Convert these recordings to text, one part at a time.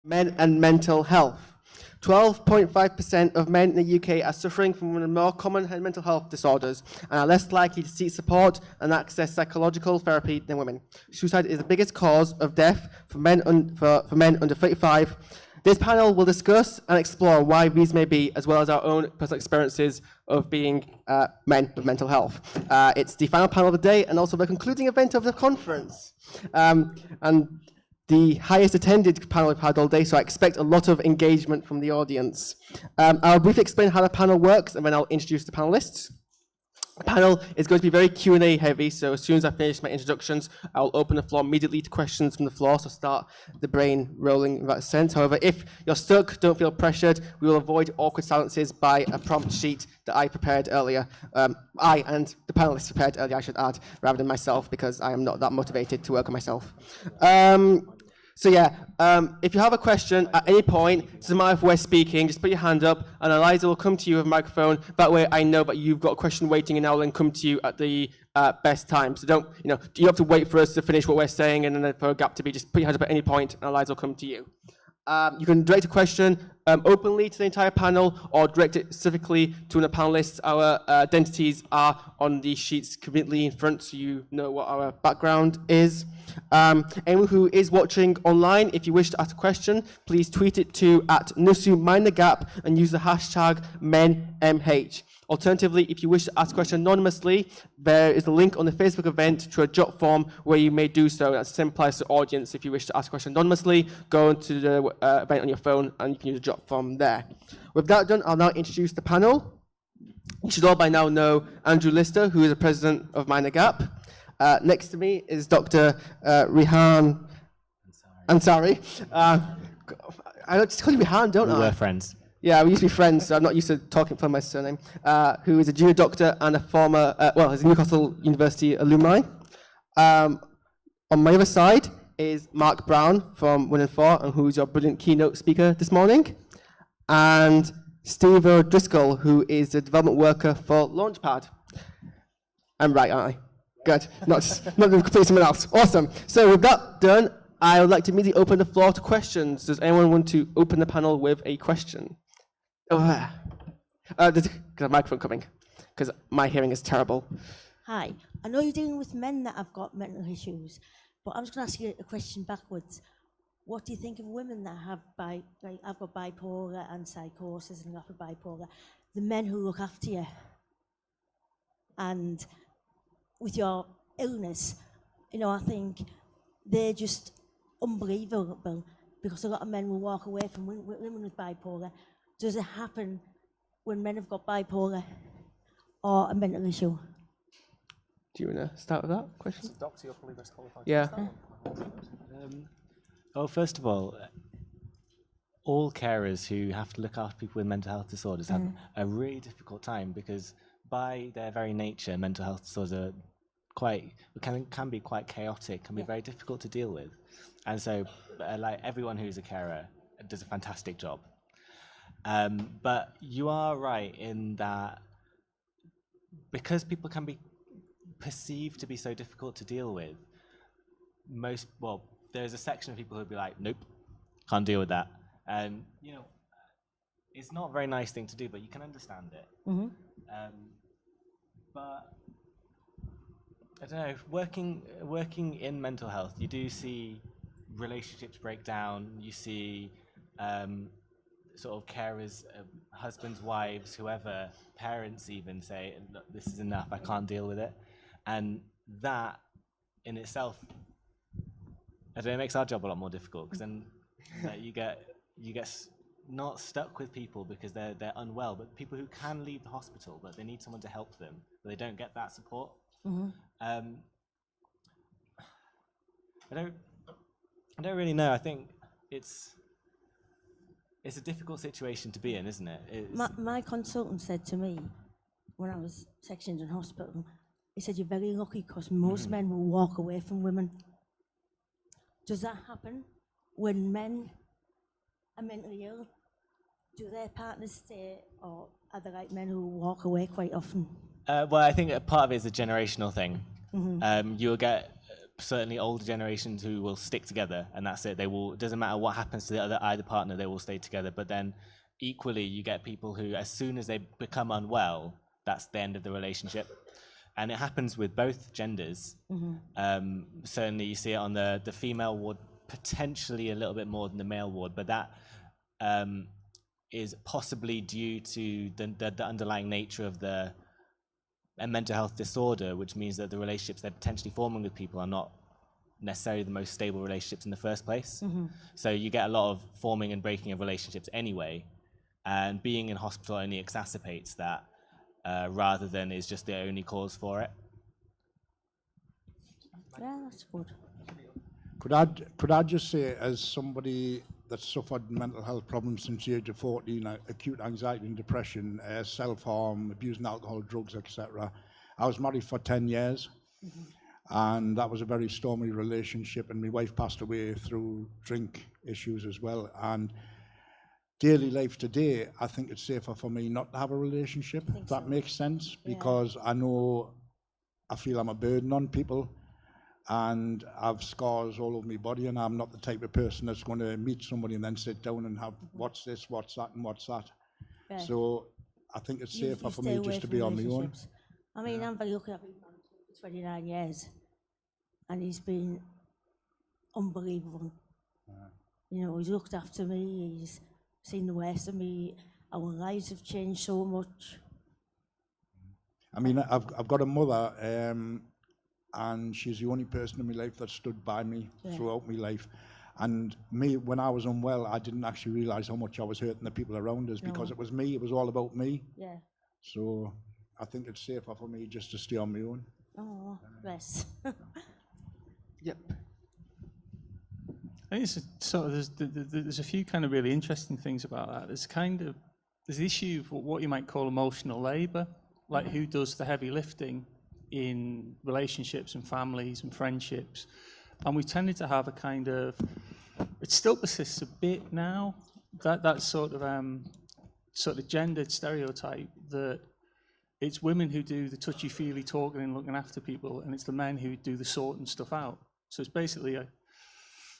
Men and mental health. 12.5% of men in the UK are suffering from one of the more common mental health disorders and are less likely to seek support and access psychological therapy than women. Suicide is the biggest cause of death for men under 35. This panel will discuss and explore why these may be, as well as our own personal experiences of being men with mental health. It's the final panel of the day and also the concluding event of the conference. And the highest attended panel we've had all day, so I expect a lot of engagement from the audience. I'll briefly explain how the panel works, and then I'll introduce the panelists. The panel is going to be very Q&A heavy, so as soon as I finish my introductions, I'll open the floor immediately to questions from the floor, so start the brain rolling in that sense. However, if you're stuck, don't feel pressured. We will avoid awkward silences by a prompt sheet that I prepared earlier. I and the panelists prepared earlier, I should add, rather than myself, because I am not that motivated to work on myself. If you have a question at any point, it doesn't matter if we're speaking, just put your hand up and Eliza will come to you with a microphone. That way I know that you've got a question waiting and I will then come to you at the best time. So you have to wait for us to finish what we're saying and then for a gap to be, just put your hand up at any point and Eliza will come to you. You can direct a question openly to the entire panel or direct it specifically to one of the panelists. Our identities are on the sheets conveniently in front so you know what our background is. Anyone who is watching online, if you wish to ask a question, please tweet it to @NUSUMindTheGap and use the hashtag MENMH. Alternatively, if you wish to ask a question anonymously, there is a link on the Facebook event to a jot form where you may do so. That's the same applies to the audience. If you wish to ask a question anonymously, go into the event on your phone and you can use a jot form there. With that done, I'll now introduce the panel. You should all by now know Andrew Lister, who is the president of Mind the Gap. Next to me is Dr. Rehaan Ansari. I just call you Rehaan, don't I? We were friends. Yeah, we used to be friends, so I'm not used to talking from my surname. Who is a junior doctor and a former, is a Newcastle University alumni. On my other side is Mark Brown from 1 and 4, and who's your brilliant keynote speaker this morning. And Steve O'Driscoll, who is a development worker for Launchpad. I'm right, aren't I? Good. Not completely someone else. Awesome. So with that done, I would like to immediately open the floor to questions. Does anyone want to open the panel with a question? There's a microphone coming, because my hearing is terrible. Hi. I know you're dealing with men that have got mental issues, but I'm just going to ask you a question backwards. What do you think of women that have I've got bipolar and psychosis and I've got bipolar, the men who look after you? And with your illness, I think they're just unbelievable because a lot of men will walk away from women with bipolar. Does it happen when men have got bipolar or a mental issue? Do you want to start with that question? As a doctor, you're probably best qualified. Yeah. First of all carers who have to look after people with mental health disorders have a really difficult time because by their very nature, mental health disorders are can be quite chaotic, can be very difficult to deal with. And so everyone who's a carer does a fantastic job. But you are right in that because people can be perceived to be so difficult to deal with, there's a section of people who'll be like, nope, can't deal with that. And, it's not a very nice thing to do, but you can understand it. Mm-hmm. But I don't know, working in mental health, you do see relationships break down, you see sort of carers, husbands, wives, whoever, parents even say, look, this is enough, I can't deal with it. And that in itself, I don't know, it makes our job a lot more difficult because then you get not stuck with people because they're unwell, but people who can leave the hospital, but they need someone to help them, but they don't get that support. Mm-hmm. I don't really know. I think it's a difficult situation to be in, isn't it? My consultant said to me when I was sectioned in hospital, he said, you're very lucky because most men will walk away from women. Does that happen when men are mentally ill? Do their partners stay, or are there men who walk away quite often? Well, I think a part of it is a generational thing. Mm-hmm. You'll get certainly older generations who will stick together, and that's it. They will. It doesn't matter what happens to either partner, they will stay together. But then, equally, you get people who, as soon as they become unwell, that's the end of the relationship, and it happens with both genders. Certainly, you see it on the female ward, potentially a little bit more than the male ward, but that is possibly due to the underlying nature of a mental health disorder, which means that the relationships they're potentially forming with people are not necessarily the most stable relationships in the first place. So you get a lot of forming and breaking of relationships anyway, and being in hospital only exacerbates that, rather than is just the only cause for it. Yeah, that's good. Could I just say, as somebody that's suffered mental health problems since the age of 14, acute anxiety and depression, self-harm, abusing alcohol, drugs, etc. I was married for 10 years, and that was a very stormy relationship, and my wife passed away through drink issues as well. And daily life today, I think it's safer for me not to have a relationship, if that makes sense, because I feel I'm a burden on people, and I've scars all over my body, and I'm not the type of person that's going to meet somebody and then sit down and have what's this, what's that, and what's that. Yeah. So I think it's safer for me just to be on my own. I mean, I'm very lucky. I've been married for 29 years, and he's been unbelievable. You know, he's looked after me, he's seen the worst of me. Our lives have changed so much. I mean, I've got a mother, and she's the only person in my life that stood by me throughout my life. And me, when I was unwell, I didn't actually realise how much I was hurting the people around us, because it was me, it was all about me. Yeah. So I think it's safer for me just to stay on my own. Oh, bless. Yep. I think it's there's a few kind of really interesting things about that. There's the issue of what you might call emotional labour, like who does the heavy lifting in relationships and families and friendships. And we've tended to have a kind of, it still persists a bit now, that sort of gendered stereotype that it's women who do the touchy-feely talking and looking after people, and it's the men who do the sorting stuff out. So it's basically,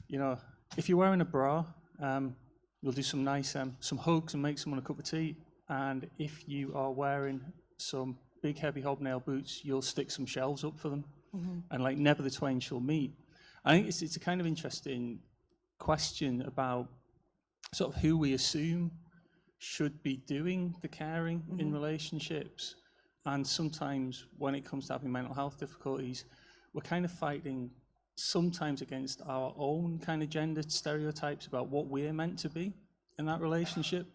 if you're wearing a bra, you'll do some nice, some hugs and make someone a cup of tea. And if you are wearing some big heavy hobnail boots, you'll stick some shelves up for them, and like never the twain shall meet. I think it's a kind of interesting question about sort of who we assume should be doing the caring in relationships, and sometimes when it comes to having mental health difficulties, we're kind of fighting sometimes against our own kind of gendered stereotypes about what we're meant to be in that relationship.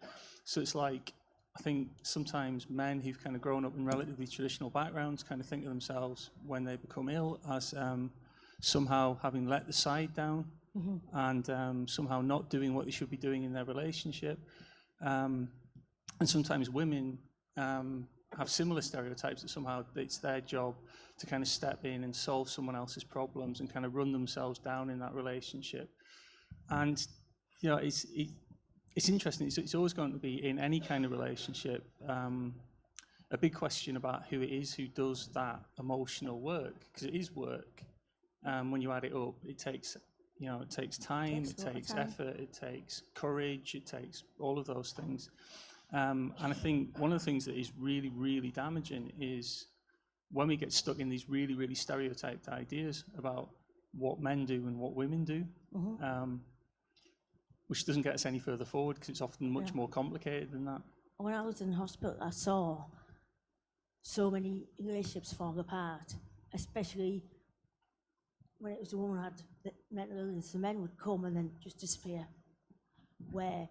So it's like, I think sometimes men who've kind of grown up in relatively traditional backgrounds kind of think of themselves when they become ill as somehow having let the side down, and somehow not doing what they should be doing in their relationship. And sometimes women have similar stereotypes that somehow it's their job to kind of step in and solve someone else's problems and kind of run themselves down in that relationship. And it's interesting. It's always going to be, in any kind of relationship, a big question about who it is who does that emotional work, because it is work. When you add it up, it takes time, it takes effort, it takes courage, it takes all of those things. And I think one of the things that is really, really damaging is when we get stuck in these really, really stereotyped ideas about what men do and what women do. Which doesn't get us any further forward, because it's often much more complicated than that. When I was in hospital, I saw so many relationships fall apart, especially when it was the woman who had the mental illness. The men would come and then just disappear. Where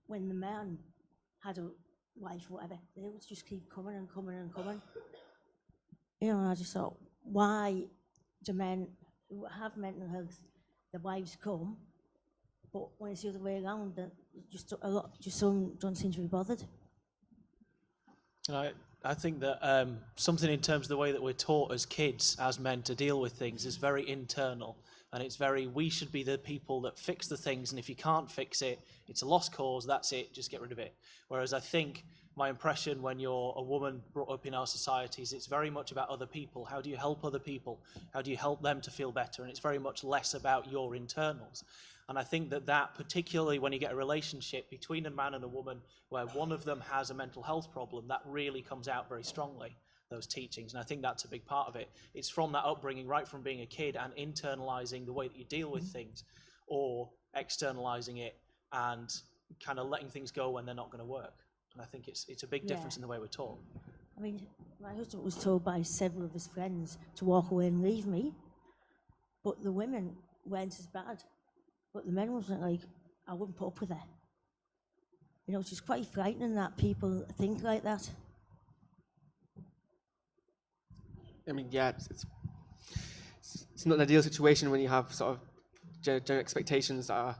when the man had a wife or whatever, they would just keep coming and coming and coming. And I just thought, why do men who have mental health, the wives come, but when it's the other way around, some don't seem to be bothered. I think that something in terms of the way that we're taught as kids, as men, to deal with things is very internal, and it's very, we should be the people that fix the things, and if you can't fix it, it's a lost cause, that's it, just get rid of it. Whereas I think my impression when you're a woman brought up in our societies, it's very much about other people. How do you help other people? How do you help them to feel better? And it's very much less about your internals. And I think that particularly when you get a relationship between a man and a woman where one of them has a mental health problem, that really comes out very strongly, those teachings. And I think that's a big part of it. It's from that upbringing, right from being a kid, and internalizing the way that you deal with things, or externalizing it and kind of letting things go when they're not going to work. And I think it's a big difference in the way we're taught. I mean, my husband was told by several of his friends to walk away and leave me, but the women weren't as bad. But the men wasn't like, I wouldn't put up with her. You know, it's just quite frightening that people think like that. I mean, yeah, it's not an ideal situation when you have sort of general expectations that are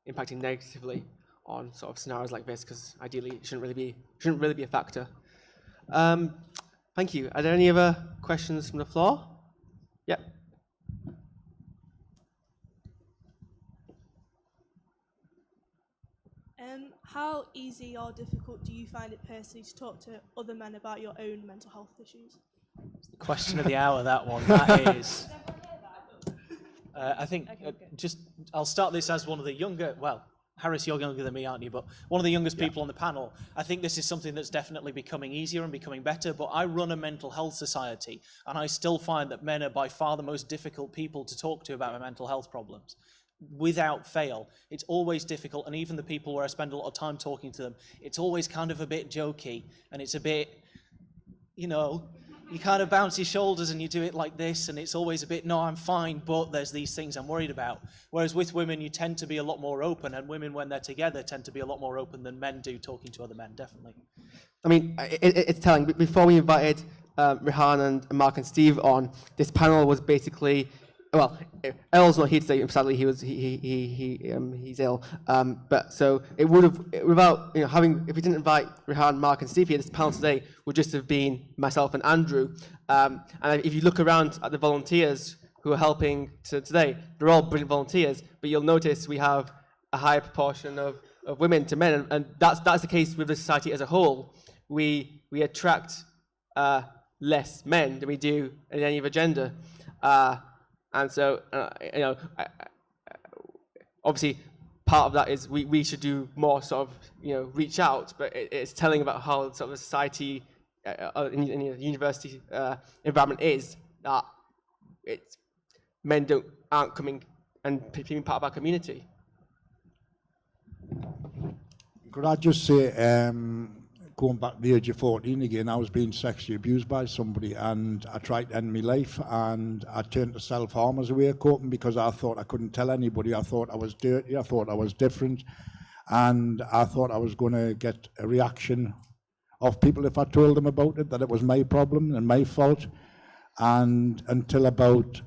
impacting negatively on sort of scenarios like this, because ideally it shouldn't really be a factor. Thank you. Are there any other questions from the floor? Yep. How easy or difficult do you find it personally to talk to other men about your own mental health issues? Question of the hour, that one. That is. I think I'll start this as one of the younger, well, Haaris, you're younger than me, aren't you? But one of the youngest people on the panel. I think this is something that's definitely becoming easier and becoming better, but I run a mental health society, and I still find that men are by far the most difficult people to talk to about my mental health problems. Without fail, it's always difficult, and even the people where I spend a lot of time talking to them, it's always kind of a bit jokey, and it's a bit, you know, you kind of bounce your shoulders and you do it like this, and it's always a bit, no, I'm fine, but there's these things I'm worried about. Whereas with women, you tend to be a lot more open, and women, when they're together, tend to be a lot more open than men do talking to other men, definitely. I mean, it's telling. Before we invited Rehaan and Mark and Steve on, this panel was basically, well, Earl's not here today. Sadly, he's ill. But so it would have, without having, if we didn't invite Rehaan, Mark, and Steve here, this panel today would just have been myself and Andrew. And if you look around at the volunteers who are helping today, they're all brilliant volunteers. But you'll notice we have a higher proportion of women to men, and that's the case with the society as a whole. We attract less men than we do in any other gender. And so, obviously, part of that is we should do more sort of, reach out, but it's telling about how sort of the society in the university environment is, that men aren't coming and being part of our community. Could I just say, going back to the age of 14 again, I was being sexually abused by somebody, and I tried to end my life, and I turned to self-harm as a way of coping, because I thought I couldn't tell anybody. I thought I was dirty, I thought I was different, and I thought I was going to get a reaction of people if I told them about it, that it was my problem and my fault. And until about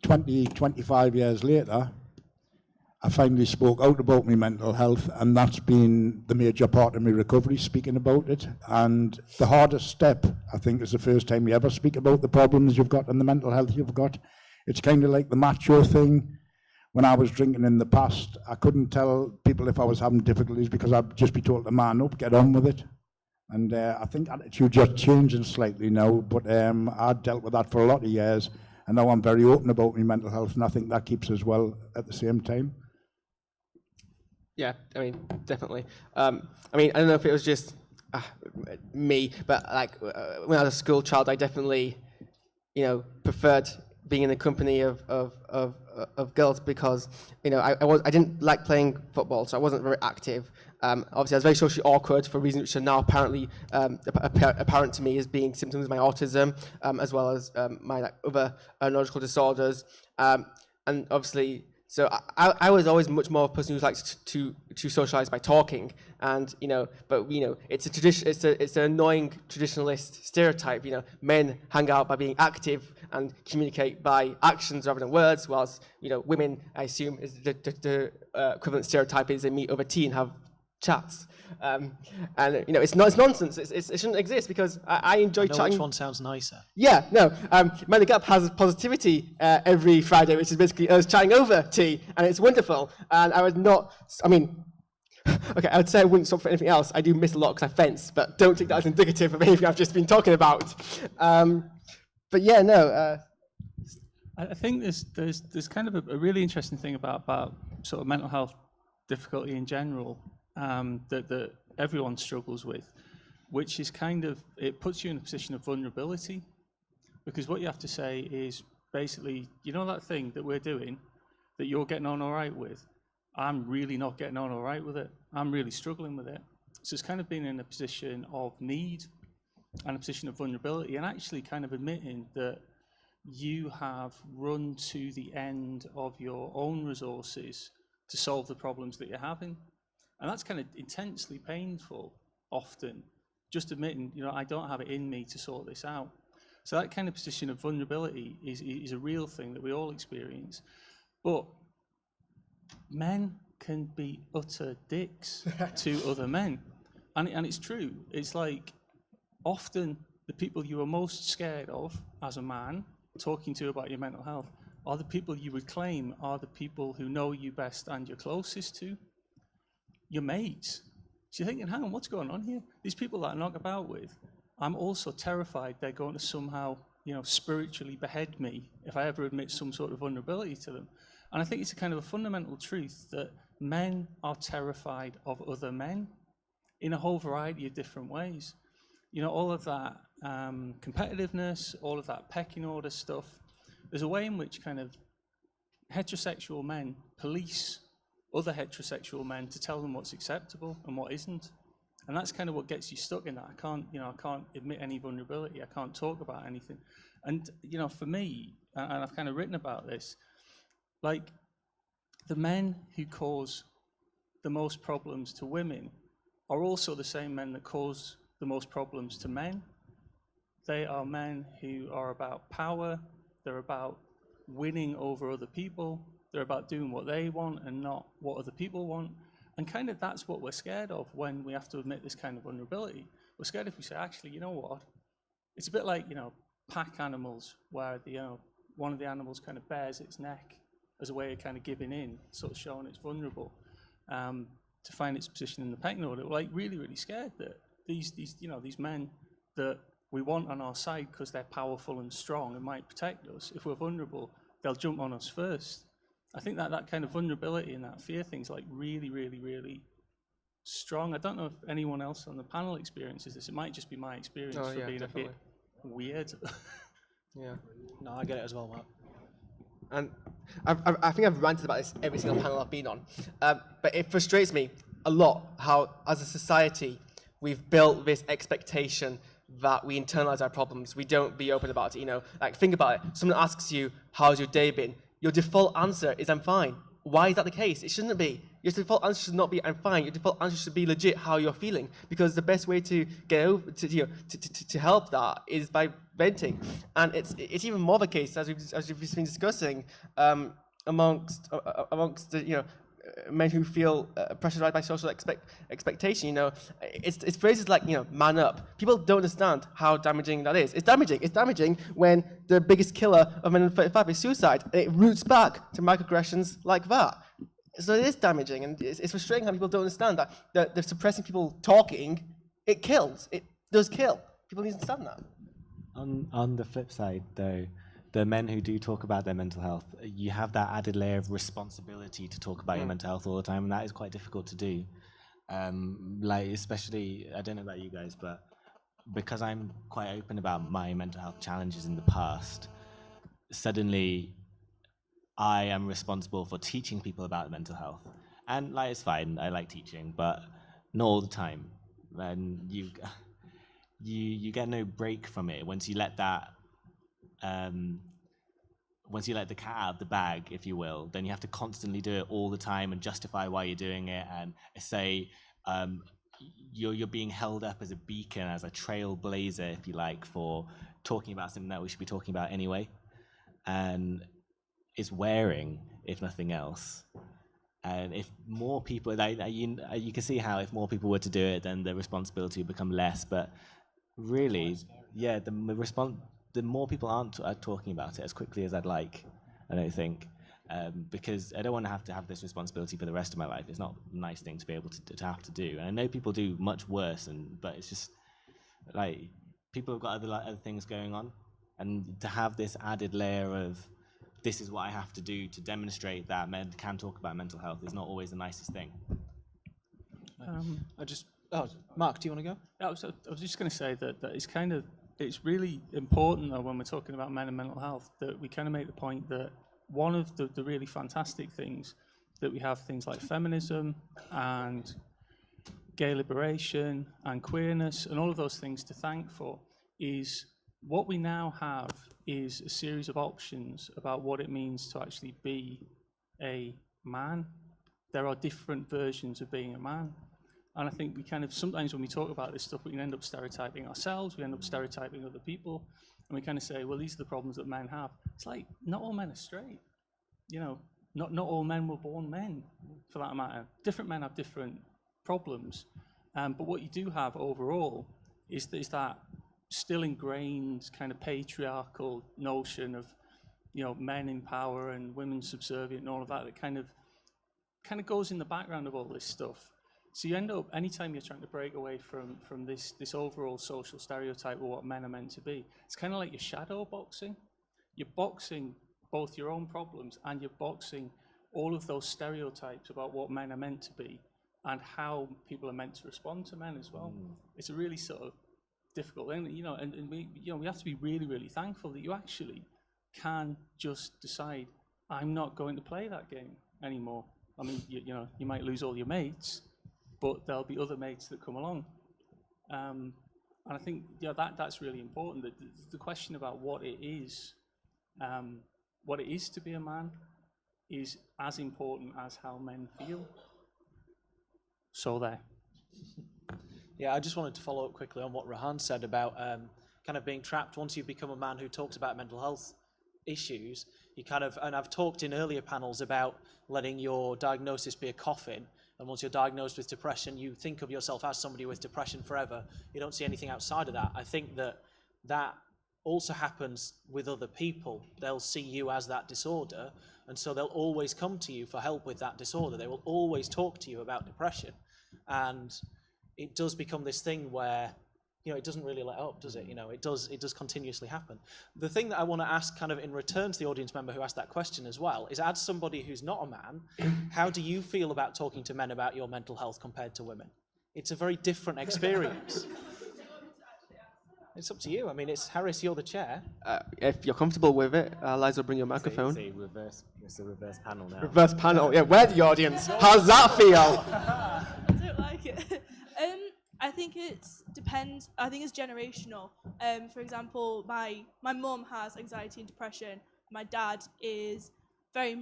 25 years later, I finally spoke out about my mental health, and that's been the major part of my recovery, speaking about it. And the hardest step, I think, is the first time you ever speak about the problems you've got and the mental health you've got. It's kind of like the macho thing. When I was drinking in the past, I couldn't tell people if I was having difficulties, because I'd just be told to man up, get on with it. And I think attitudes are changing slightly now, but I dealt with that for a lot of years, and now I'm very open about my mental health, and I think that keeps us well at the same time. Yeah, I mean, definitely. I mean, I don't know if it was just me, but like when I was a school child, I definitely, preferred being in the company of girls, because I didn't like playing football, so I wasn't very active. Obviously, I was very socially awkward for reasons which are now apparently apparent to me as being symptoms of my autism, as well as my other neurological disorders, and obviously. So I was always much more of a person who likes to socialize by talking, and but it's a tradition. It's an annoying traditionalist stereotype. Men hang out by being active and communicate by actions rather than words, whilst women, I assume, is the equivalent stereotype is they meet over tea and have chats. And it's nonsense. It shouldn't exist, because I enjoy chatting. Which one sounds nicer? Yeah, no. Man the Gap has positivity every Friday, which is basically us chatting over tea, and it's wonderful. And I was not. I mean, Okay, I would say I wouldn't stop for anything else. I do miss a lot because I fence, but don't take that as indicative of anything I've just been talking about. But yeah, no. I think there's kind of a really interesting thing about sort of mental health difficulty in general that everyone struggles with, which is kind of, it puts you in a position of vulnerability, because what you have to say is basically, you know that thing that we're doing that you're getting on all right with, I'm really not getting on all right with it. I'm really struggling with it. So it's kind of being in a position of need and a position of vulnerability, and actually kind of admitting that you have run to the end of your own resources to solve the problems that you're having. And that's kind of intensely painful, often, just admitting, you know, I don't have it in me to sort this out. So that kind of position of vulnerability is a real thing that we all experience. But men can be utter dicks to other men. And it's true. It's like, often the people you are most scared of as a man, talking to about your mental health, are the people you would claim are the people who know you best and you're closest to, your mates. So you're thinking, hang on, what's going on here? These people that I knock about with, I'm also terrified they're going to somehow, you know, spiritually behead me if I ever admit some sort of vulnerability to them. And I think it's a kind of a fundamental truth that men are terrified of other men in a whole variety of different ways. You know, all of that competitiveness, all of that pecking order stuff, there's a way in which kind of heterosexual men police other heterosexual men to tell them what's acceptable and what isn't. And that's kind of what gets you stuck in that. I can't admit any vulnerability. I can't talk about anything. And, you know, for me, and I've kind of written about this, like, the men who cause the most problems to women are also the same men that cause the most problems to men. They are men who are about power. They're about winning over other people. They're about doing what they want and not what other people want. And kind of that's what we're scared of when we have to admit this kind of vulnerability. We're scared if we say, actually, you know what? It's a bit like, you know, pack animals where the, one of the animals kind of bares its neck as a way of kind of giving in, sort of showing it's vulnerable to find its position in the pecking order. We're like really, really scared that these men that we want on our side because they're powerful and strong and might protect us, if we're vulnerable, they'll jump on us first. I think that kind of vulnerability and that fear thing's like really, really, really strong. I don't know if anyone else on the panel experiences this. It might just be my experience for being definitely a bit weird. Yeah. No, I get it as well, Matt. And I think I've ranted about this every single panel I've been on. But it frustrates me a lot how, as a society, we've built this expectation that we internalize our problems. We don't be open about it. You know, like, think about it. Someone asks you, how's your day been? Your default answer is, I'm fine. Why is that the case? It shouldn't be. Your default answer should not be, I'm fine. Your default answer should be legit how you're feeling, because the best way to get over to help that is by venting. And it's even more the case, as we've been discussing, amongst the men who feel pressurized by social expectation. You know, it's phrases like, man up. People don't understand how damaging that is. It's damaging. It's damaging when the biggest killer of men under 35 is suicide. It roots back to microaggressions like that. So it is damaging, and it's frustrating how people don't understand that they're suppressing people talking. It kills. It does kill. People need to understand that. On the flip side, though, the men who do talk about their mental health, you have that added layer of responsibility to talk about your mental health all the time, and that is quite difficult to do. Like, especially, I don't know about you guys, but because I'm quite open about my mental health challenges in the past, suddenly I am responsible for teaching people about mental health. And like, it's fine, I like teaching, but not all the time. And you get no break from it once you let that once you let the cat out of the bag, if you will. Then you have to constantly do it all the time and justify why you're doing it, and say you're being held up as a beacon, as a trailblazer, if you like, for talking about something that we should be talking about anyway. And it's wearing, if nothing else. And if more people, you can see how if more people were to do it, then the responsibility would become less. But really, yeah, the more people aren't talking about it as quickly as I'd like, I don't think, because I don't want to have this responsibility for the rest of my life. It's not a nice thing to be able to have to do. And I know people do much worse, but it's just like people have got other things going on, and to have this added layer of this is what I have to do to demonstrate that men can talk about mental health is not always the nicest thing. Mark, do you want to go? I was just going to say that it's really important though when we're talking about men and mental health that we kind of make the point that one of the really fantastic things that we have things like feminism and gay liberation and queerness and all of those things to thank for is what we now have is a series of options about what it means to actually be a man. There are different versions of being a man. And I think we kind of, sometimes when we talk about this stuff, we can end up stereotyping ourselves, we end up stereotyping other people, and we kind of say, well, these are the problems that men have. It's like, not all men are straight. You know, not all men were born men, for that matter. Different men have different problems. But what you do have overall is that still ingrained kind of patriarchal notion of, you know, men in power and women subservient and all of that, that kind of goes in the background of all this stuff. So you end up, anytime you're trying to break away from this overall social stereotype of what men are meant to be, it's kind of like you're shadow boxing. You're boxing both your own problems and you're boxing all of those stereotypes about what men are meant to be and how people are meant to respond to men as well. It's a really sort of difficult thing, you know, and we have to be really, really thankful that you actually can just decide, I'm not going to play that game anymore. I mean, you might lose all your mates, but there'll be other mates that come along. And I think that's really important. That the question about what it is to be a man is as important as how men feel. So there. Yeah, I just wanted to follow up quickly on what Rehaan said about kind of being trapped once you become a man who talks about mental health issues. You kind of, and I've talked in earlier panels about letting your diagnosis be a coffin. And once you're diagnosed with depression, you think of yourself as somebody with depression forever. You don't see anything outside of that. I think that also happens with other people. They'll see you as that disorder, and so they'll always come to you for help with that disorder. They will always talk to you about depression. And it does become this thing where, you know, it doesn't really let up, does it? You know, it does continuously happen. The thing that I want to ask kind of in return to the audience member who asked that question as well is, as somebody who's not a man, how do you feel about talking to men about your mental health compared to women? It's a very different experience. It's up to you. I mean, it's Haaris, you're the chair. If you're comfortable with it, Liza, bring your microphone. It's a reverse panel now. Reverse panel, yeah, we're the audience. How's that feel? I don't like it. I think it depends. I think it's generational. For example, my mum has anxiety and depression. My dad is very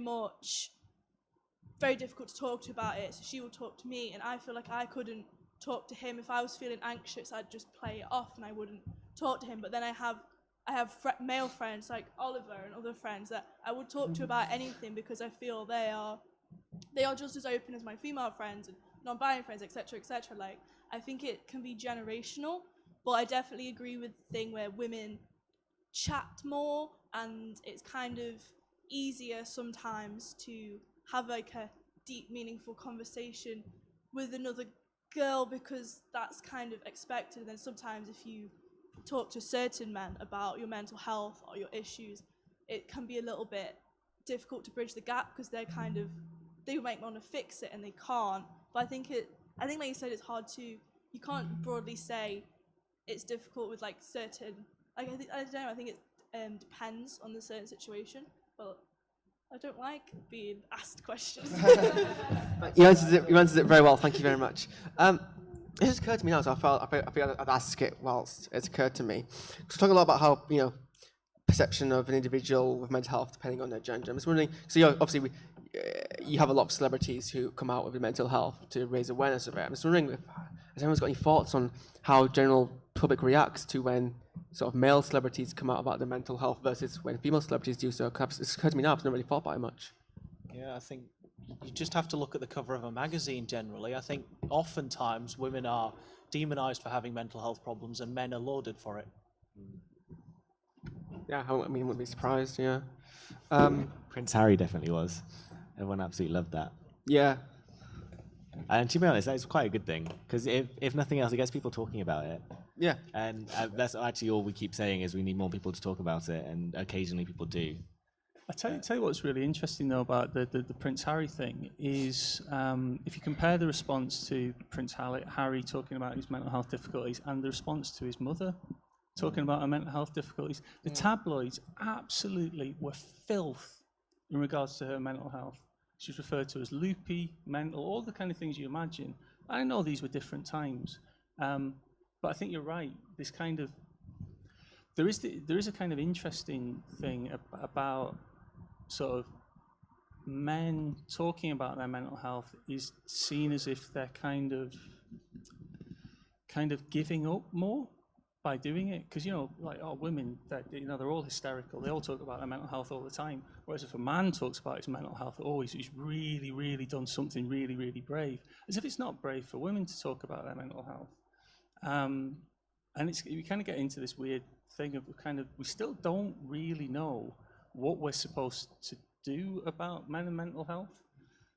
difficult to talk to about it. So she will talk to me, and I feel like I couldn't talk to him. If I was feeling anxious, I'd just play it off and I wouldn't talk to him. But then I have male friends like Oliver and other friends that I would talk to about anything because I feel they are just as open as my female friends and non-binary friends, etc., etc. Like, I think it can be generational, but I definitely agree with the thing where women chat more and it's kind of easier sometimes to have like a deep, meaningful conversation with another girl because that's kind of expected. And then sometimes if you talk to certain men about your mental health or your issues, it can be a little bit difficult to bridge the gap because they might want to fix it and they can't. But I think like you said, it's hard to, you can't broadly say it's difficult with like certain, like I don't know, I think it depends on the certain situation, but I don't like being asked questions. You answered it very well, thank you very much. It just occurred to me now, so I feel I'd ask it whilst it's occurred to me. So talk a lot about how, you know, perception of an individual with mental health depending on their gender. I'm just wondering, so obviously you have a lot of celebrities who come out with mental health to raise awareness of it. I'm just wondering if has anyone's got any thoughts on how general public reacts to when sort of male celebrities come out about their mental health versus when female celebrities do so. It's occurred to me now, I've not really thought about it much. Yeah, I think you just have to look at the cover of a magazine generally. I think oftentimes women are demonized for having mental health problems and men are lauded for it. Yeah, I mean, wouldn't be surprised, yeah. Prince Harry definitely was. Everyone absolutely loved that. Yeah. And to be honest, that's quite a good thing, because if nothing else, it gets people talking about it. Yeah. And that's actually all we keep saying is we need more people to talk about it, and occasionally people do. I tell you what's really interesting though about the Prince Harry thing is if you compare the response to Prince Harry talking about his mental health difficulties and the response to his mother talking about her mental health difficulties, the tabloids absolutely were filth in regards to her mental health. She's referred to as loopy, mental, all the kind of things you imagine. I know these were different times, but I think you're right. This kind of there is a kind of interesting thing about sort of men talking about their mental health is seen as if they're kind of giving up more by doing it, because like women, that they're all hysterical, they all talk about their mental health all the time, whereas if a man talks about his mental health, he's really done something really brave, as if it's not brave for women to talk about their mental health. And we kind of get into this weird thing of we still don't really know what we're supposed to do about men and mental health.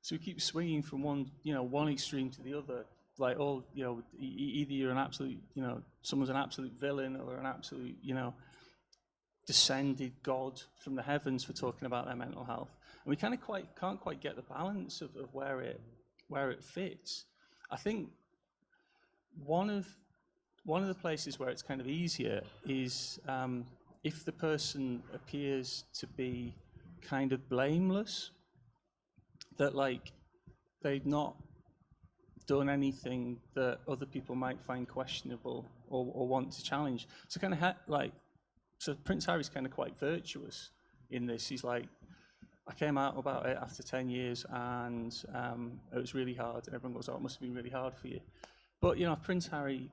So we keep swinging from one extreme to the other. Like, either you're an absolute, someone's an absolute villain or an absolute, descended god from the heavens for talking about their mental health. And we can't quite get the balance of where it fits. I think one of the places where it's kind of easier is if the person appears to be kind of blameless, that like they've not done anything that other people might find questionable or want to challenge. So so Prince Harry's kind of quite virtuous in this. He's like, I came out about it after 10 years and it was really hard, and everyone goes, it must have been really hard for you. But if Prince Harry,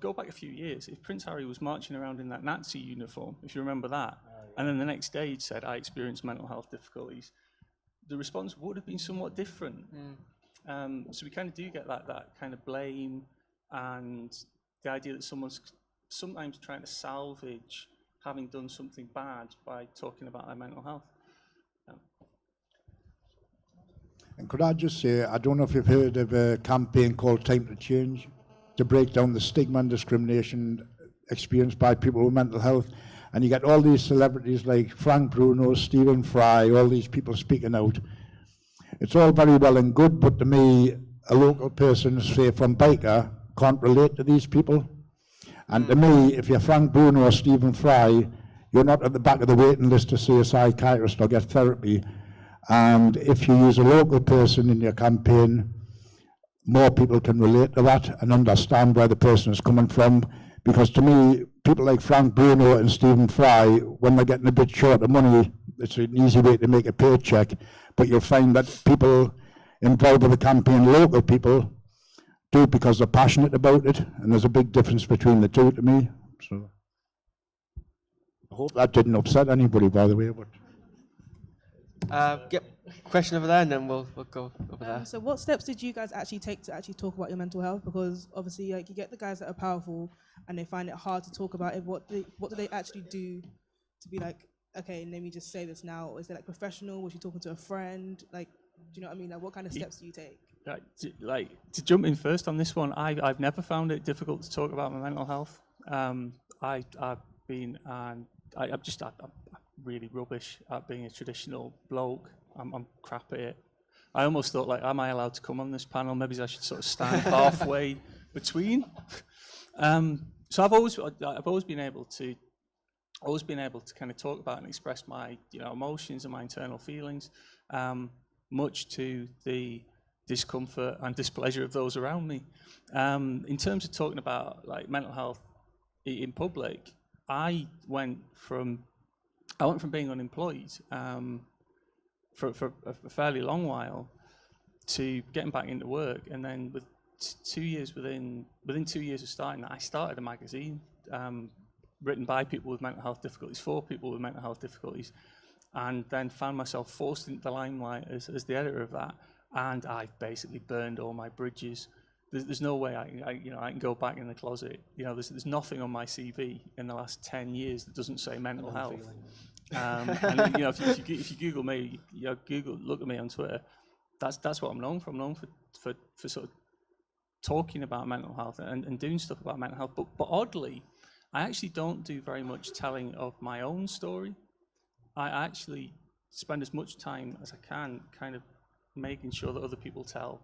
go back a few years, if Prince Harry was marching around in that Nazi uniform, if you remember that, and then the next day he said, I experienced mental health difficulties, the response would have been somewhat different. So we kind of do get that kind of blame and the idea that someone's sometimes trying to salvage having done something bad by talking about their mental health. And could I just say, I don't know if you've heard of a campaign called Time to Change, to break down the stigma and discrimination experienced by people with mental health. And you get all these celebrities like Frank Bruno, Stephen Fry, all these people speaking out. It's all very well and good, but to me, a local person, say from Baker, can't relate to these people. And to me, if you're Frank Bruno or Stephen Fry, you're not at the back of the waiting list to see a psychiatrist or get therapy. And if you use a local person in your campaign, more people can relate to that and understand where the person is coming from. Because to me, people like Frank Bruno and Stephen Fry, when they're getting a bit short of money, it's an easy way to make a paycheck. But you'll find that people involved with the campaign, local people, do it because they're passionate about it. And there's a big difference between the two to me. So I hope that didn't upset anybody, by the way. But Yep. Question over there, and then we'll go over there. So what steps did you guys actually take to actually talk about your mental health? Because obviously, like, you get the guys that are powerful and they find it hard to talk about it. What do they actually do to be like, okay, let me just say this now? Or is it like professional? Was you talking to a friend? Like, do you know what I mean? Like, what kind of steps do you take? To jump in first on this one, I've never found it difficult to talk about my mental health. I'm really rubbish at being a traditional bloke. I'm crap at it. I almost thought, like, am I allowed to come on this panel? Maybe I should sort of stand halfway between. So I've always been able to kind of talk about and express my emotions and my internal feelings, much to the discomfort and displeasure of those around me. In terms of talking about like mental health in public, I went from being unemployed for a fairly long while to getting back into work, and then with 2 years within 2 years of starting that, I started a magazine written by people with mental health difficulties, for people with mental health difficulties, and then found myself forced into the limelight as the editor of that, and I basically burned all my bridges. There's no way I can go back in the closet. There's nothing on my CV in the last 10 years that doesn't say mental health. And you know, if you Google me, look at me on Twitter. That's what I'm known for. I'm known for sort of talking about mental health and doing stuff about mental health. But oddly, I actually don't do very much telling of my own story. I actually spend as much time as I can kind of making sure that other people tell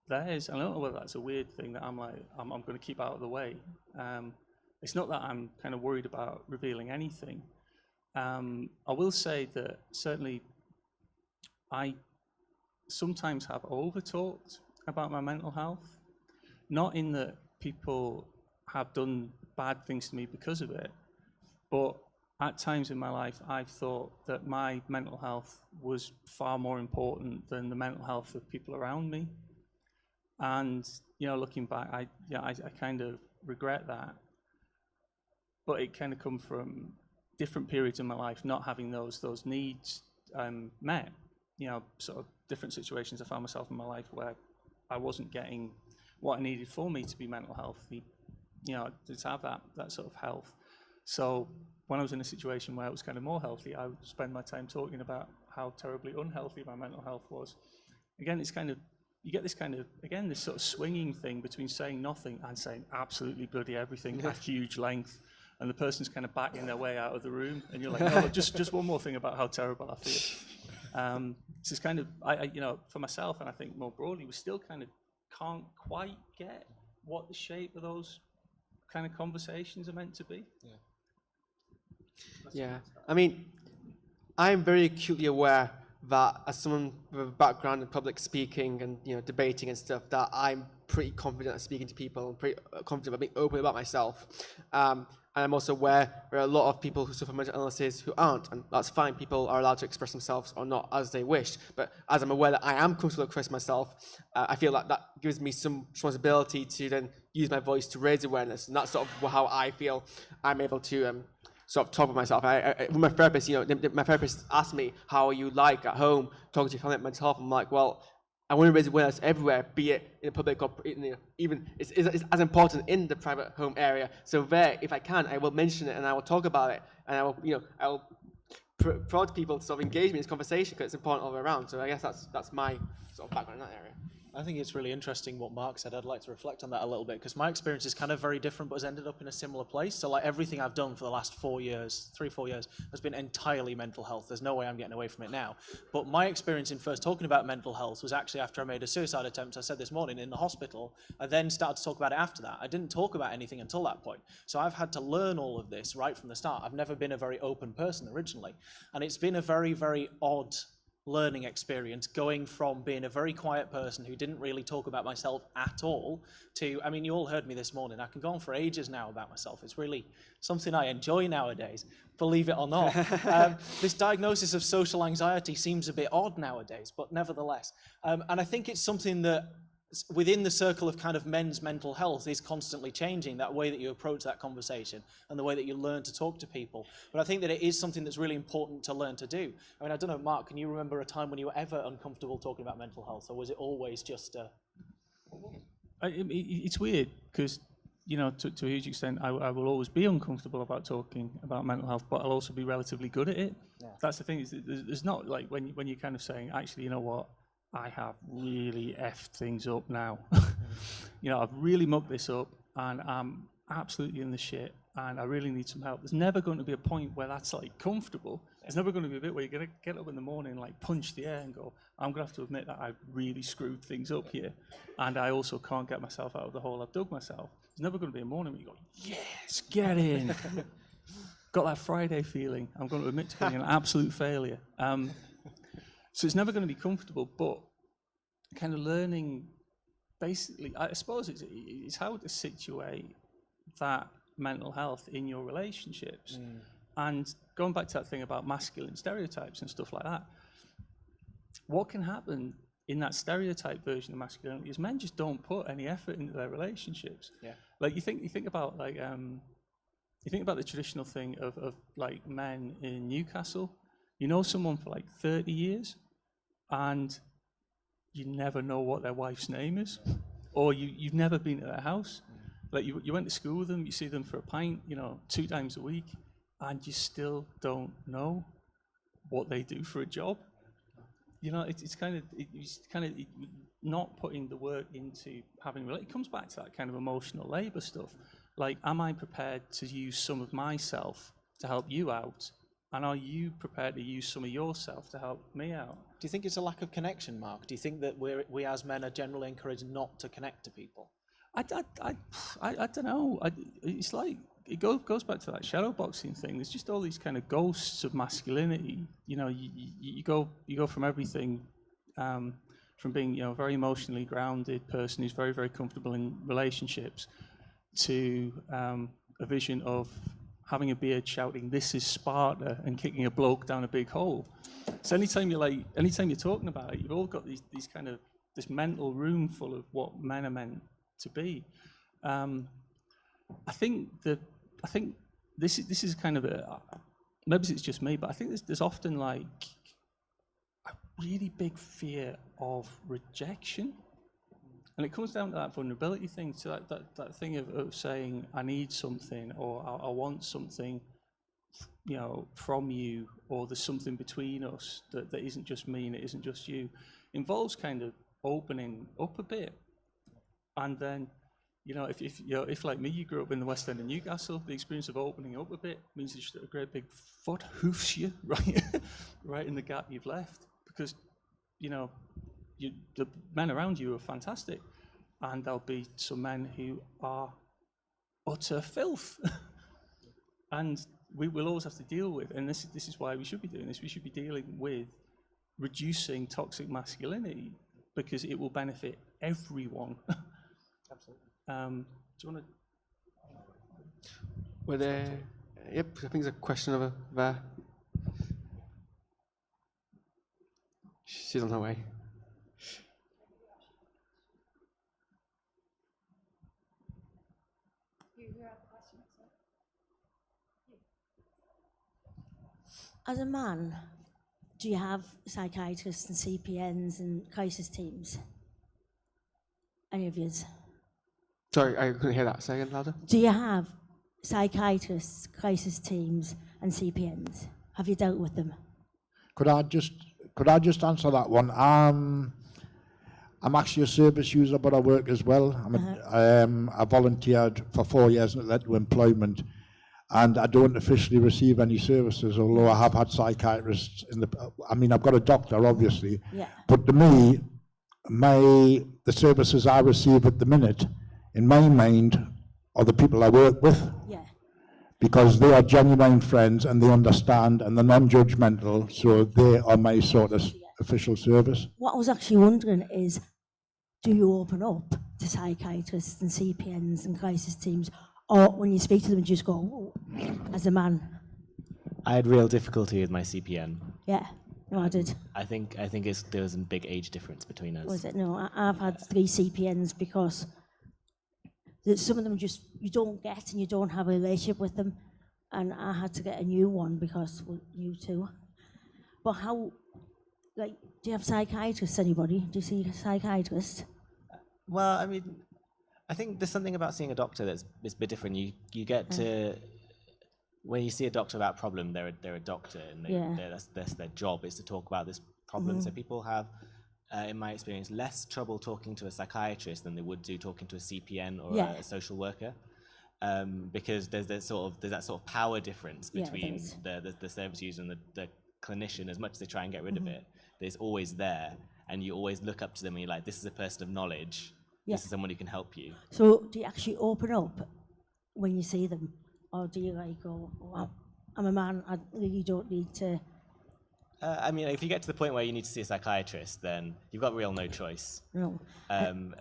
theirs. And I don't know whether that's a weird thing that I'm going to keep out of the way. It's not that I'm kind of worried about revealing anything. I will say that certainly I sometimes have over-talked about my mental health, not in that people have done bad things to me because of it, but at times in my life I've thought that my mental health was far more important than the mental health of people around me. And you know, looking back, I kind of regret that, but it kind of come from different periods in my life not having those needs met. You know, sort of different situations I found myself in my life where I wasn't getting what I needed for me to be mental healthy, you know, to have that sort of health. So when I was in a situation where it was kind of more healthy, I would spend my time talking about how terribly unhealthy my mental health was. Again, it's kind of, you get this kind of, again, this sort of swinging thing between saying nothing and saying absolutely bloody everything at huge length. And the person's kind of backing their way out of the room, and you're like, no, just one more thing about how terrible I feel. So it's kind of, you know, for myself, and I think more broadly, we still kind of can't quite get what the shape of those kind of conversations are meant to be. Yeah, I mean, I'm very acutely aware that as someone with a background in public speaking and, you know, debating and stuff, that I'm pretty confident at speaking to people and pretty confident about being open about myself. And I'm also aware there are a lot of people who suffer mental illnesses who aren't, and that's fine. People are allowed to express themselves or not as they wish. But as I'm aware that I am comfortable expressing myself, I feel like that gives me some responsibility to then use my voice to raise awareness, and that's sort of how I feel I'm able to sort of talk with myself. With my therapist, you know, my therapist asked me, "How are you like at home talking to your family about mental health?" I'm like, well, I want to raise awareness everywhere, be it in the public or even it's as important in the private home area. So there, if I can, I will mention it and I will talk about it, and I will prod people to sort of engage me in this conversation because it's important all the way around. So I guess that's my sort of background in that area. I think it's really interesting what Mark said. I'd like to reflect on that a little bit because my experience is kind of very different, but has ended up in a similar place. So like everything I've done for the last 4 years, 3-4 years, has been entirely mental health. There's no way I'm getting away from it now. But my experience in first talking about mental health was actually after I made a suicide attempt, I said this morning, in the hospital. I then started to talk about it after that. I didn't talk about anything until that point. So I've had to learn all of this right from the start. I've never been a very open person originally. And it's been a very, very odd learning experience, going from being a very quiet person who didn't really talk about myself at all to, I mean, you all heard me this morning. I can go on for ages now about myself. It's really something I enjoy nowadays, believe it or not. This diagnosis of social anxiety seems a bit odd nowadays, but nevertheless. And I think it's something that within the circle of kind of men's mental health is constantly changing, that way that you approach that conversation and the way that you learn to talk to people. But I think that it is something that's really important to learn to do. I mean, I don't know, Mark, can you remember a time when you were ever uncomfortable talking about mental health, or was it always just It's weird because, you know, to a huge extent, I will always be uncomfortable about talking about mental health, but I'll also be relatively good at it. Yeah. That's the thing, is there's not like when you're kind of saying, actually, you know what, I have really effed things up now. You know, I've really mucked this up and I'm absolutely in the shit and I really need some help. There's never going to be a point where that's like comfortable. There's never going to be a bit where you're going to get up in the morning and like punch the air and go, I'm going to have to admit that I've really screwed things up here. And I also can't get myself out of the hole I've dug myself. There's never going to be a morning where you go, yes, get in. Got that Friday feeling. I'm going to admit to being an absolute failure. So it's never going to be comfortable, but kind of learning, basically, I suppose it's how to situate that mental health in your relationships. And going back to that thing about masculine stereotypes and stuff like that, what can happen in that stereotype version of masculinity is men just don't put any effort into their relationships. Yeah. Like you think about like you think about the traditional thing of like men in Newcastle. You know someone for like 30 years and you never know what their wife's name is, or you've never been to their house. Like you went to school with them, you see them for a pint, you know, 2 times a week. and you still don't know what they do for a job. You know, it's kind of not putting the work into having. It comes back to that kind of emotional labour stuff. Like, am I prepared to use some of myself to help you out? And are you prepared to use some of yourself to help me out? Do you think it's a lack of connection, Mark? Do you think that we as men are generally encouraged not to connect to people? I don't know. It's like, it goes back to that shadow boxing thing. There's just all these kind of ghosts of masculinity. You know, you go from everything, from being, you know, a very emotionally grounded person who's very, very comfortable in relationships, to a vision of having a beard shouting, "This is Sparta," and kicking a bloke down a big hole. So anytime you're talking about it, you've all got these kind of, this mental room full of what men are meant to be. I think this is kind of a, maybe it's just me, but I think there's often like a really big fear of rejection. And it comes down to that vulnerability thing, to that thing of saying, I need something, or I want something, you know, from you, or there's something between us that isn't just me and it isn't just you. Involves kind of opening up a bit. And then, you know, if like me, you grew up in the West End of Newcastle, the experience of opening up a bit means that just a great big foot hoofs you right in the gap you've left. Because, you know, the men around you are fantastic, and there'll be some men who are utter filth. And we will always have to deal with, and this is why we should be doing this, we should be dealing with reducing toxic masculinity, because it will benefit everyone. Absolutely. Do you want to? Were there? Yep, I think there's a question over there. She's on her way. As a man, do you have psychiatrists and CPNs and crisis teams? Any of yous? Sorry, I couldn't hear that. Say again, louder. Do you have psychiatrists, crisis teams, and CPNs? Have you dealt with them? Could I just answer that one? I'm actually a service user, but I work as well. I volunteered for 4 years and it led to employment. And I don't officially receive any services, although I have had psychiatrists I've got a doctor, obviously. Yeah. But to me, the services I receive at the minute, in my mind, are the people I work with. Yeah. Because they are genuine friends and they understand and they're non-judgmental, so they are my sort of official service. What I was actually wondering is, do you open up to psychiatrists and CPNs and crisis teams, or when you speak to them, just go, "Whoa," as a man? I had real difficulty with my CPN. Yeah, no, I did. I think there was a big age difference between us. Was it? No, I've had 3 CPNs because some of them just you don't get and you don't have a relationship with them, and I had to get a new one because you too. But how, like, do you have psychiatrists? Anybody? Do you see a psychiatrist? Well, I mean, I think there's something about seeing a doctor that's a bit different. You get to, when you see a doctor about a problem, they're a doctor, and that's their job, is to talk about this problem. So people have, in my experience, less trouble talking to a psychiatrist than they would do talking to a CPN or a social worker, because there's that sort of power difference between the service user and the clinician. As much as they try and get rid of it, it's always there, and you always look up to them and you're like, this is a person of knowledge. This is someone who can help you. So do you actually open up when you see them, or do you like go, "Oh, I'm a man, I really don't need to"? I mean, if you get to the point where you need to see a psychiatrist, then you've got real no choice. No.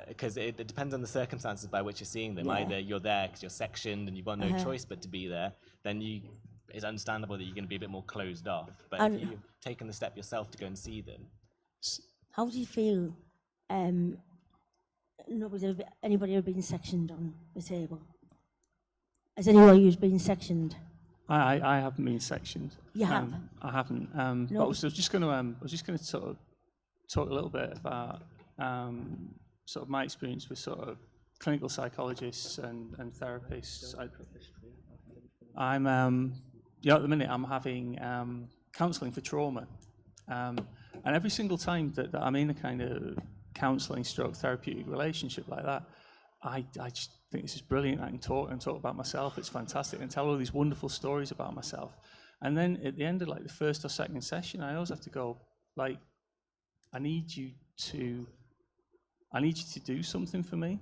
Because it depends on the circumstances by which you're seeing them. Either you're there because you're sectioned and you've got no choice but to be there, then it's understandable that you're going to be a bit more closed off. But if you've taken the step yourself to go and see them. How do you feel? Anybody ever been sectioned on the table? Has anyone who's been sectioned? I haven't been sectioned. You have? I haven't. No. But I was just going to sort of talk a little bit about sort of my experience with sort of clinical psychologists and therapists. at the minute I'm having counselling for trauma. And every single time that I'm in a kind of counselling stroke therapeutic relationship like that, I just think this is brilliant. I can talk about myself. It's fantastic, and tell all these wonderful stories about myself. And then at the end of like the first or second session, I always have to go like, I need you to do something for me.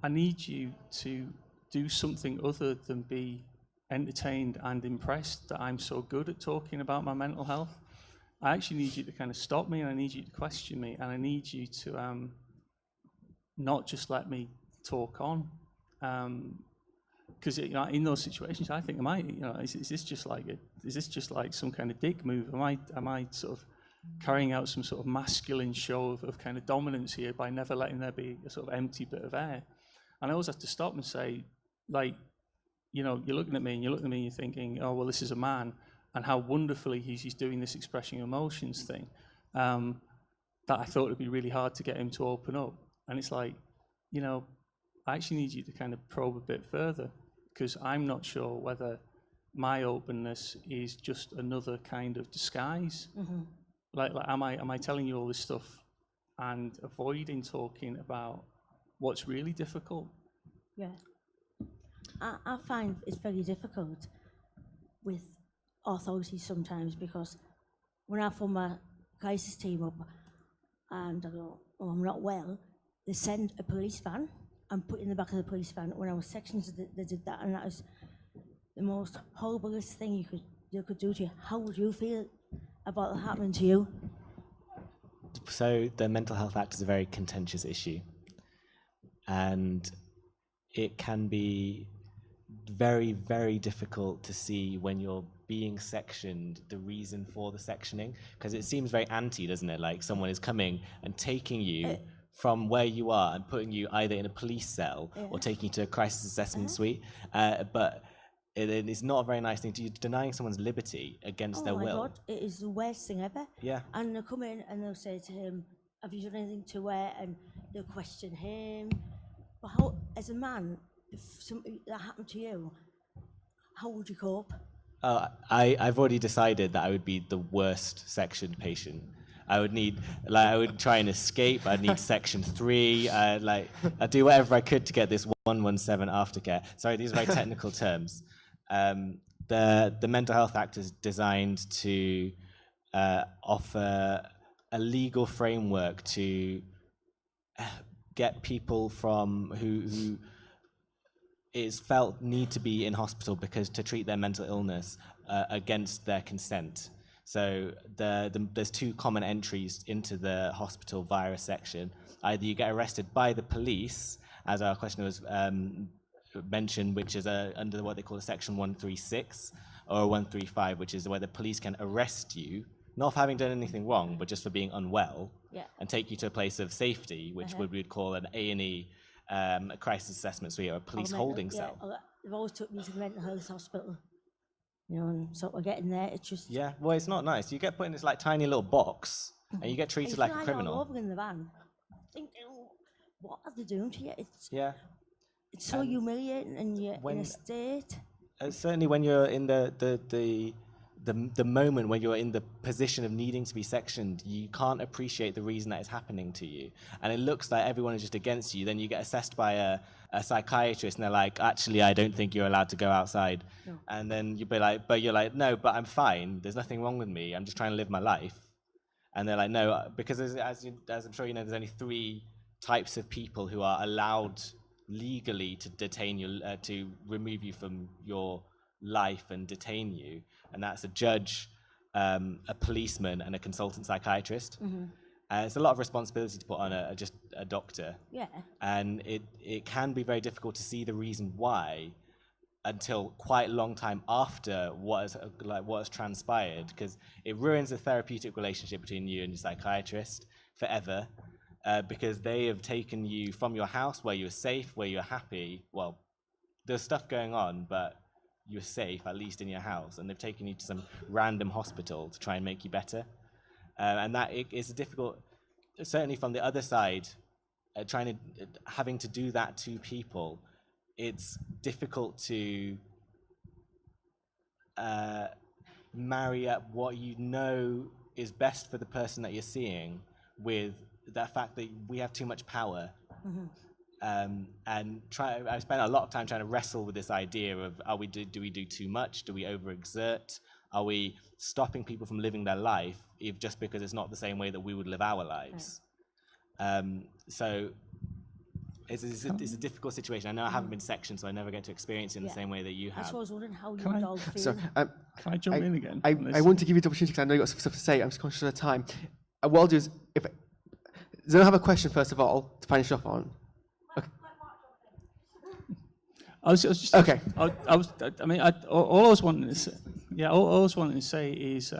I need you to do something other than be entertained and impressed that I'm so good at talking about my mental health. I actually need you to kind of stop me, and I need you to question me, and I need you to not just let me talk on. Because in those situations, I think, is this just like some kind of dick move? Am I sort of carrying out some sort of masculine show of kind of dominance here by never letting there be a sort of empty bit of air? And I always have to stop and say, like, you're looking at me and you're thinking, oh, well, this is a man, and how wonderfully he's doing this expressing emotions thing, that I thought it would be really hard to get him to open up. And it's like, I actually need you to kind of probe a bit further, because I'm not sure whether my openness is just another kind of disguise. Mm-hmm. Like, am I telling you all this stuff and avoiding talking about what's really difficult? Yeah. I find it's very difficult with authorities sometimes, because when I phone my crisis team up and I go, oh, I'm not well, they send a police van and put in the back of the police van. When I was sections, they did that, and that was the most horriblest thing you could do to you. How would you feel about that happening to you? So the Mental Health Act is a very contentious issue, and it can be very, very difficult to see when you're being sectioned the reason for the sectioning, because it seems very anti, doesn't it? Like someone is coming and taking you from where you are and putting you either in a police cell or taking you to a crisis assessment suite. But it is not a very nice thing to do, denying someone's liberty against their will. Oh my God, it is the worst thing ever. Yeah. And they'll come in and they'll say to him, have you done anything to her? And they'll question him. But how, as a man, if something that happened to you, how would you cope? I've already decided that I would be the worst sectioned patient. I would try and escape. I'd need section 3. I'd do whatever I could to get this 117 aftercare. Sorry, these are very technical terms. The Mental Health Act is designed to offer a legal framework to get people who is felt need to be in hospital because to treat their mental illness against their consent. So there's 2 common entries into the hospital via a section. Either you get arrested by the police, as our questioner was mentioned, which is under what they call a section 136, or 135, which is where the police can arrest you, not for having done anything wrong, but just for being unwell, and take you to a place of safety, which we would call an A&E, a crisis assessment suite, or a police holding cell. They've always took me to the mental health hospital. And so we're getting there. It's just Well, it's not nice. You get put in this like tiny little box, and you get treated like a criminal. All over in the van, thinking, what are they doing to you? It's so humiliating, and you're in a state. Certainly, when you're in the moment when you're in the position of needing to be sectioned, you can't appreciate the reason that is happening to you, and it looks like everyone is just against you. Then you get assessed by a psychiatrist, and they're like, actually, I don't think you're allowed to go outside. No. And then you'd be like, but you're like, no, but I'm fine. There's nothing wrong with me. I'm just trying to live my life. And they're like, no, because as I'm sure you know, there's only 3 types of people who are allowed legally to detain you, to remove you from your life and detain you, and that's a judge, a policeman, and a consultant psychiatrist. Mm-hmm. It's a lot of responsibility to put on just a doctor. Yeah. And it can be very difficult to see the reason why until quite a long time after what has transpired, because it ruins the therapeutic relationship between you and your psychiatrist forever, because they have taken you from your house where you're safe, where you're happy. Well, there's stuff going on, but you're safe, at least in your house, and they've taken you to some random hospital to try and make you better. And that is difficult, certainly from the other side, having to do that to people. It's difficult to marry up what you know is best for the person that you're seeing with that fact that we have too much power. And I spent a lot of time trying to wrestle with this idea of do we do too much? Do we overexert? Are we stopping people from living their life if just because it's not the same way that we would live our lives? So it's a difficult situation. I know I haven't been sectioned, so I never get to experience it in the same way that you have. I was wondering how you would all feel. So, Can I jump in again? I want to give you the opportunity because I know you've got some stuff to say. I'm just conscious of the time. What I'll do is, does anyone have a question first of all to finish off on? Okay. I was just Okay. all I was wanting to say, all I was wanting to say is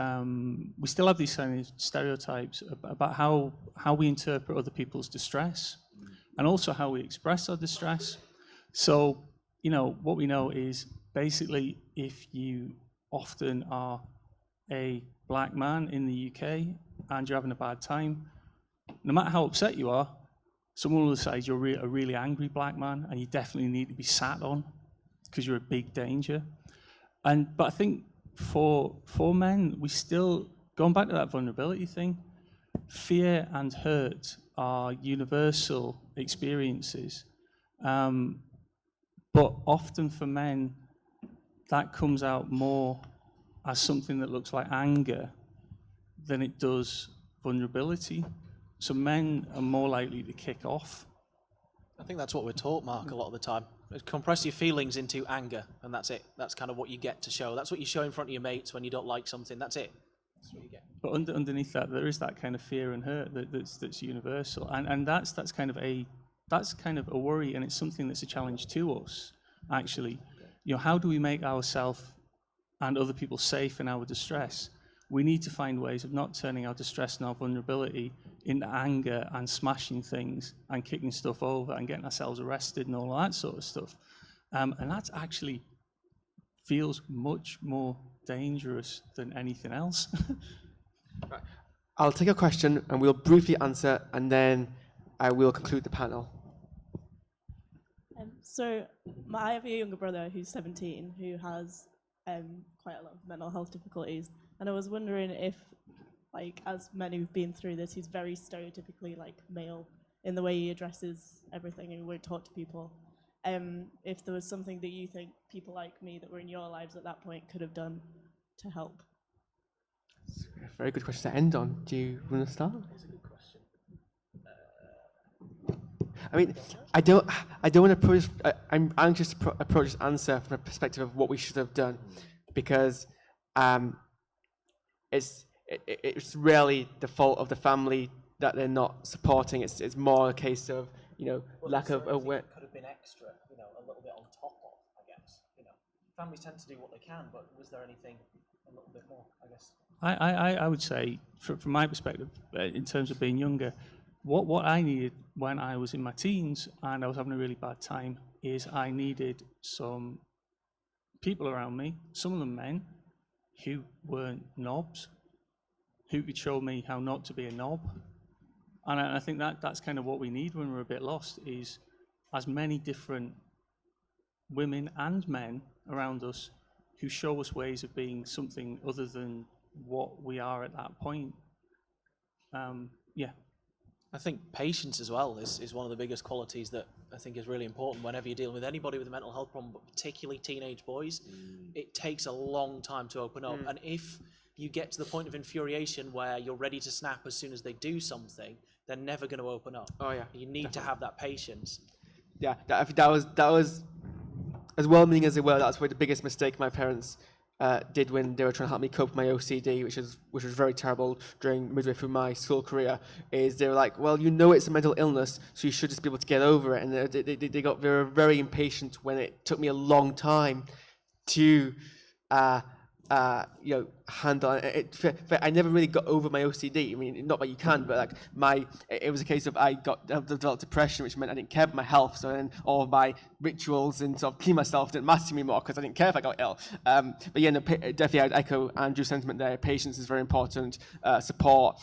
we still have these kind of stereotypes about how we interpret other people's distress, and also how we express our distress. So, what we know is basically if you often are a black man in the UK and you're having a bad time, no matter how upset you are, someone will say you're a really angry black man and you definitely need to be sat on because you're a big danger. But I think for men, we still, going back to that vulnerability thing, fear and hurt are universal experiences. But often for men, that comes out more as something that looks like anger than it does vulnerability. So men are more likely to kick off. I think that's what we're taught, Mark, a lot of the time. Compress your feelings into anger, and that's it. That's kind of what you get to show. That's what you show in front of your mates when you don't like something. That's it. That's what you get. But underneath that, there is that kind of fear and hurt that's universal, and that's kind of a worry, and it's something that's a challenge to us. Actually, how do we make ourselves and other people safe in our distress? We need to find ways of not turning our distress and our vulnerability into anger and smashing things and kicking stuff over and getting ourselves arrested and all that sort of stuff. And that actually feels much more dangerous than anything else. Right. I'll take a question and we'll briefly answer, and then I will conclude the panel. So I have a younger brother who's 17 who has quite a lot of mental health difficulties, and I was wondering if, as men who've been through this, he's very stereotypically male in the way he addresses everything and he won't talk to people. If there was something that you think people like me that were in your lives at that point could have done to help. Very good question to end on. Do you want to start? It's a good question. I mean, I don't want to approach. I'm anxious to approach this answer from a perspective of what we should have done, because it's really the fault of the family that they're not supporting. It's more a case of lack of awareness. Could have been extra, a little bit on top of, I guess. Families tend to do what they can, but was there anything a little bit more, I guess? I would say, from my perspective, in terms of being younger, what I needed when I was in my teens and I was having a really bad time is I needed some people around me, some of them men, who weren't knobs, who could show me how not to be a knob. And I think that's kind of what we need when we're a bit lost, is as many different women and men around us who show us ways of being something other than what we are at that point. I think patience as well is one of the biggest qualities that I think is really important whenever you're dealing with anybody with a mental health problem, but particularly teenage boys. It takes a long time to open up. And if you get to the point of infuriation where you're ready to snap as soon as they do something, they're never going to open up. Oh yeah. You need to have that patience. Yeah, that was as well-meaning as they were. That's probably the biggest mistake my parents did when they were trying to help me cope with my OCD, which was very terrible during midway through my school career. Is they were like, well, it's a mental illness, so you should just be able to get over it. And they were very impatient when it took me a long time to handle it. I never really got over my OCD. I mean, not that you can, but it was a case of I developed depression, which meant I didn't care about my health. So then all of my rituals and sort of clean myself didn't matter to me more because I didn't care if I got ill. But yeah, no, definitely I'd echo Andrew's sentiment there. Patience is very important. Support,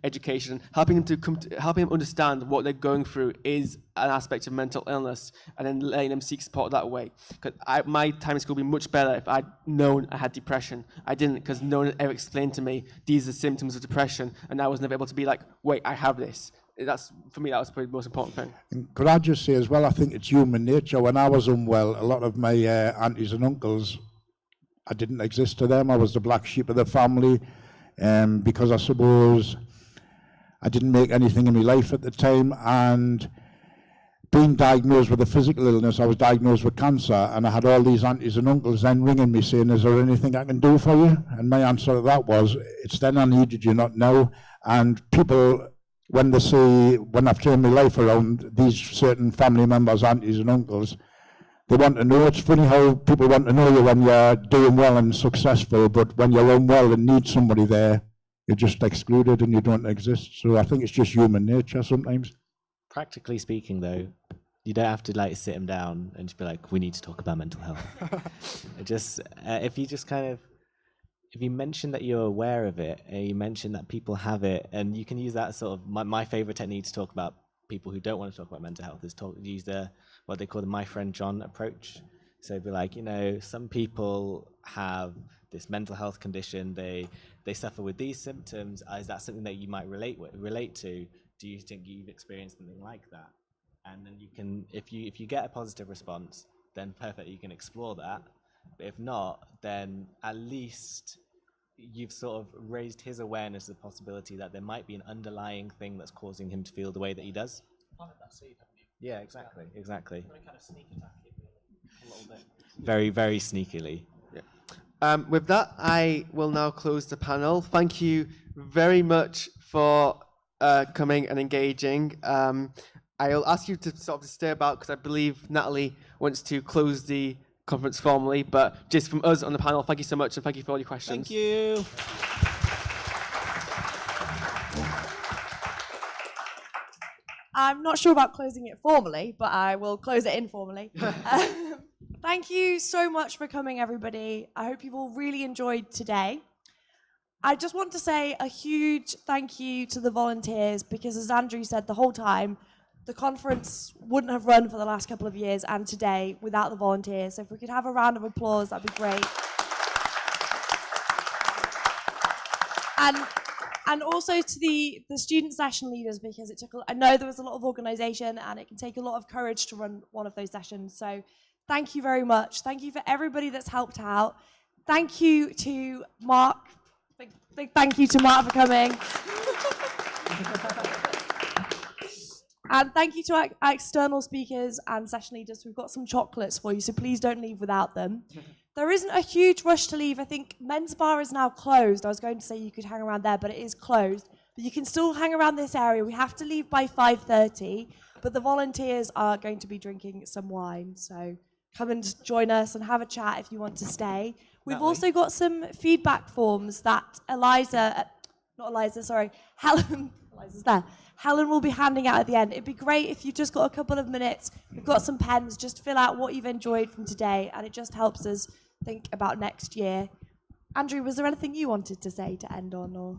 education, helping them understand what they're going through is an aspect of mental illness and then letting them seek support that way. Because my time in school would be much better if I'd known I had depression. I didn't, because no one ever explained to me these are symptoms of depression, and I was never able to be like, wait, I have this. That's, for me, that was probably the most important thing. And could I just say as well, I think it's human nature. When I was unwell, a lot of my aunties and uncles, I didn't exist to them. I was the black sheep of the family, because I suppose I didn't make anything in my life at the time, and being diagnosed with a physical illness, I was diagnosed with cancer, and I had all these aunties and uncles then ringing me saying, is there anything I can do for you? And my answer to that was, it's then I needed you, not now. And people, when they see, when I've turned my life around, these certain family members, aunties and uncles, they want to know. It's funny how people want to know you when you're doing well and successful, but when you're unwell and need somebody there, you're just excluded and you don't exist. So I think it's just human nature sometimes. Practically speaking, though, you don't have to like sit them down and just be like, we need to talk about mental health. If you mention that you're aware of it, and you mention that people have it, and you can use that sort of, my favorite technique to talk about people who don't want to talk about mental health is use what they call the my friend John approach. So it'd be like, some people have this mental health condition, they suffer with these symptoms. Is that something that you might relate to? Do you think you've experienced something like that? And then you can, if you get a positive response, then perfect, you can explore that. But if not, then at least you've sort of raised his awareness of the possibility that there might be an underlying thing that's causing him to feel the way that he does. Planted that seed, haven't you? Yeah, exactly. Kind of sneak attack it a little bit. Very, very sneakily. With that, I will now close the panel. Thank you very much for coming and engaging. I'll ask you to sort of stay about because I believe Natalie wants to close the conference formally. But just from us on the panel, thank you so much and thank you for all your questions. Thank you. I'm not sure about closing it formally, but I will close it informally. Thank you so much for coming, everybody. I hope you've all really enjoyed today. I just want to say a huge thank you to the volunteers because, as Andrew said the whole time, the conference wouldn't have run for the last couple of years and today without the volunteers. So if we could have a round of applause, that'd be great. And also to the student session leaders, because I know there was a lot of organisation and it can take a lot of courage to run one of those sessions. So thank you very much. Thank you for everybody that's helped out. Thank you to Mark. Big thank you to Mark for coming. And thank you to our external speakers and session leaders. We've got some chocolates for you, so please don't leave without them. There isn't a huge rush to leave. I think men's bar is now closed. I was going to say you could hang around there, but it is closed. But you can still hang around this area. We have to leave by 5:30, but the volunteers are going to be drinking some wine. So come and join us and have a chat if you want to stay. We've also got some feedback forms that Helen will be handing out at the end. It'd be great if you just got a couple of minutes. We've got some pens. Just fill out what you've enjoyed from today, and it just helps us think about next year. Andrew, was there anything you wanted to say to end on? Or?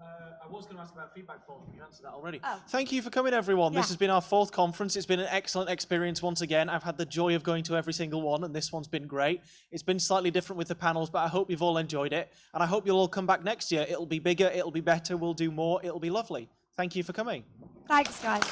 I was going to ask about feedback forms, but you answered that already. Oh. Thank you for coming, everyone. Yeah. This has been our 4th conference. It's been an excellent experience once again. I've had the joy of going to every single one, and this one's been great. It's been slightly different with the panels, but I hope you've all enjoyed it. And I hope you'll all come back next year. It'll be bigger, it'll be better, we'll do more, it'll be lovely. Thank you for coming. Thanks, guys.